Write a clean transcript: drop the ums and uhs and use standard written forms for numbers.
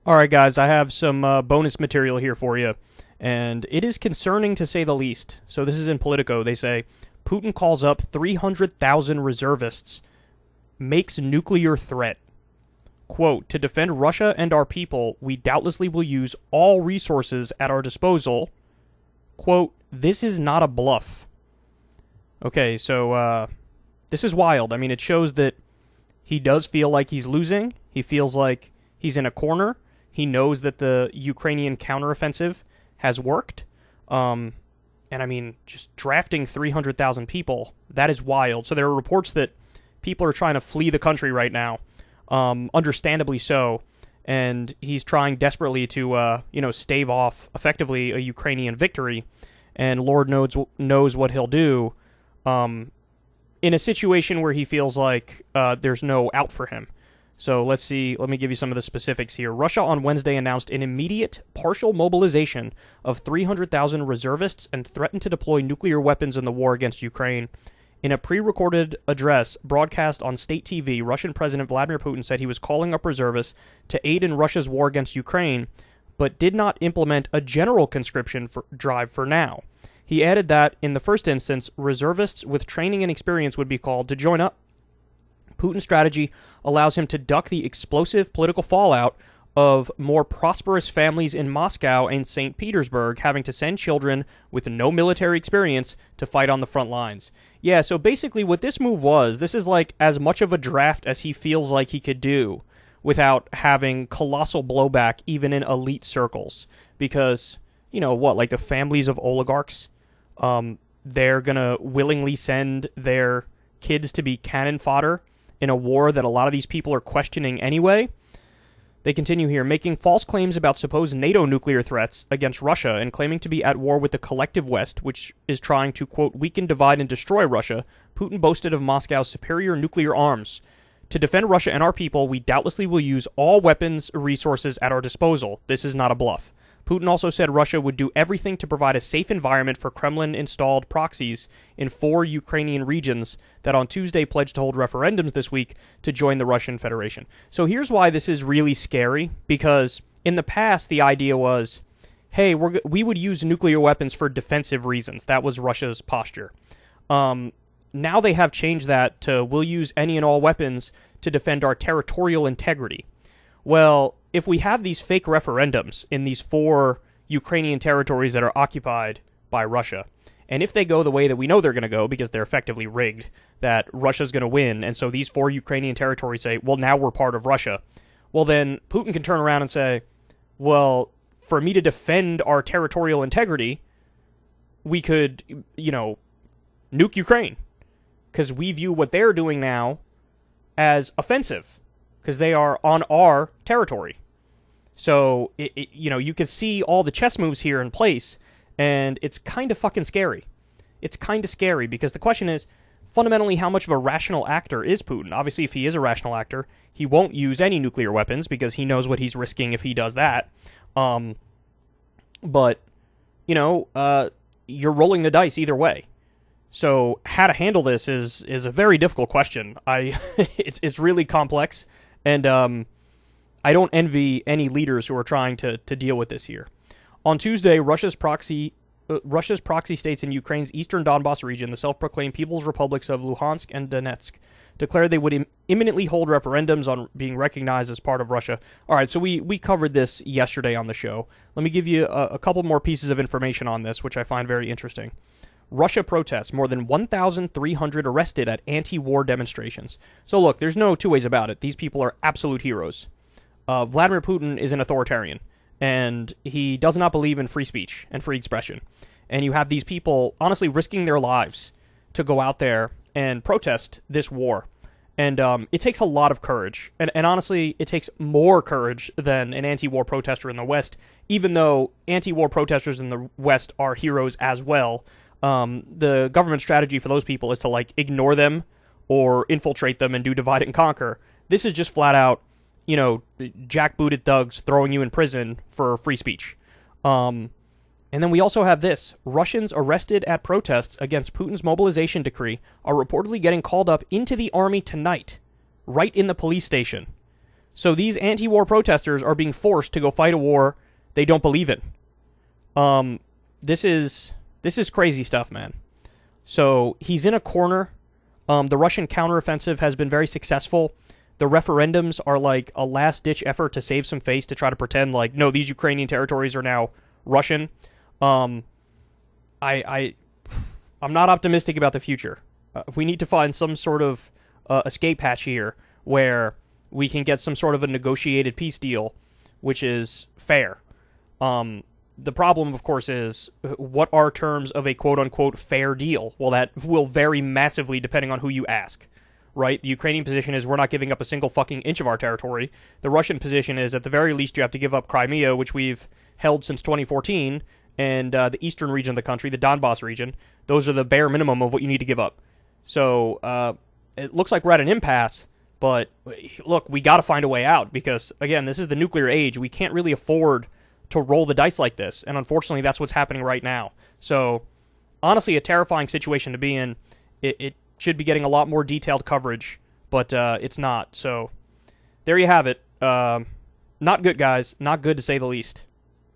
All right, guys, I have some bonus material here for you, and it is concerning to say the least. So this is in Politico. They say, Putin calls up 300,000 reservists, makes nuclear threat. Quote, to defend Russia and our people, we doubtlessly will use all resources at our disposal. Quote, this is not a bluff. Okay, so this is wild. I mean, it shows that he does feel like he's losing. He feels like he's in a corner. He knows that the Ukrainian counteroffensive has worked. And I mean, just drafting 300,000 people, that is wild. So there are reports that people are trying to flee the country right now, understandably so. And he's trying desperately to, stave off effectively a Ukrainian victory. And Lord knows what he'll do in a situation where he feels like there's no out for him. So let's see. Let me give you some of the specifics here. Russia on Wednesday announced an immediate partial mobilization of 300,000 reservists and threatened to deploy nuclear weapons in the war against Ukraine. In a pre-recorded address broadcast on state TV, Russian President Vladimir Putin said he was calling up reservists to aid in Russia's war against Ukraine, but did not implement a general conscription drive for now. He added that, in the first instance, reservists with training and experience would be called to join up. Putin's strategy allows him to duck the explosive political fallout of more prosperous families in Moscow and St. Petersburg having to send children with no military experience to fight on the front lines. Yeah, so basically what this move was, this is like as much of a draft as he feels like he could do without having colossal blowback even in elite circles. Because, like the families of oligarchs, they're going to willingly send their kids to be cannon fodder in a war that a lot of these people are questioning anyway. They continue here, making false claims about supposed NATO nuclear threats against Russia and claiming to be at war with the collective West, which is trying to, quote, weaken, divide, and destroy Russia. Putin boasted of Moscow's superior nuclear arms. To defend Russia and our people, we doubtlessly will use all weapons resources at our disposal. This is not a bluff. Putin also said Russia would do everything to provide a safe environment for Kremlin-installed proxies in 4 Ukrainian regions that on Tuesday pledged to hold referendums this week to join the Russian Federation. So here's why this is really scary, because in the past the idea was, hey, we would use nuclear weapons for defensive reasons. That was Russia's posture. Now they have changed that to we'll use any and all weapons to defend our territorial integrity. Well, if we have these fake referendums in these 4 Ukrainian territories that are occupied by Russia, and if they go the way that we know they're going to go because they're effectively rigged, that Russia's going to win, and so these 4 Ukrainian territories say, well, now we're part of Russia, well, then Putin can turn around and say, well, for me to defend our territorial integrity, we could, nuke Ukraine, because we view what they're doing now as offensive, because they are on our territory. So, you can see all the chess moves here in place, and it's kind of fucking scary. It's kind of scary, because the question is, fundamentally, how much of a rational actor is Putin? Obviously, if he is a rational actor, he won't use any nuclear weapons, because he knows what he's risking if he does that. But, you're rolling the dice either way. So, how to handle this is a very difficult question. It's really complex, and I don't envy any leaders who are trying to deal with this here. On Tuesday, Russia's proxy states in Ukraine's eastern Donbass region, the self-proclaimed People's Republics of Luhansk and Donetsk, declared they would imminently hold referendums on being recognized as part of Russia. All right, so we covered this yesterday on the show. Let me give you a couple more pieces of information on this, which I find very interesting. Russia protests, more than 1,300 arrested at anti-war demonstrations. So look, there's no two ways about it. These people are absolute heroes. Vladimir Putin is an authoritarian, and he does not believe in free speech and free expression. And you have these people honestly risking their lives to go out there and protest this war. And it takes a lot of courage. And honestly, it takes more courage than an anti-war protester in the West, even though anti-war protesters in the West are heroes as well. The government strategy for those people is to, ignore them or infiltrate them and do divide and conquer. This is just flat out, jackbooted thugs throwing you in prison for free speech. And then we also have this. Russians arrested at protests against Putin's mobilization decree are reportedly getting called up into the army tonight, right in the police station. So these anti-war protesters are being forced to go fight a war they don't believe in. This is crazy stuff, man. So he's in a corner. The Russian counteroffensive has been very successful. The referendums are like a last-ditch effort to save some face, to try to pretend like, no, these Ukrainian territories are now Russian. I'm not optimistic about the future. We need to find some sort of escape hatch here where we can get some sort of a negotiated peace deal, which is fair. The problem, of course, is what are terms of a quote-unquote fair deal? Well, that will vary massively depending on who you ask, right? The Ukrainian position is we're not giving up a single fucking inch of our territory. The Russian position is at the very least you have to give up Crimea, which we've held since 2014, and the eastern region of the country, the Donbass region. Those are the bare minimum of what you need to give up. So it looks like we're at an impasse, but look, we got to find a way out because, again, this is the nuclear age. We can't really afford to roll the dice like this, and unfortunately that's what's happening right now. So honestly, a terrifying situation to be in. It should be getting a lot more detailed coverage, but it's not. So there you have it. Not good, guys. Not good, to say the least.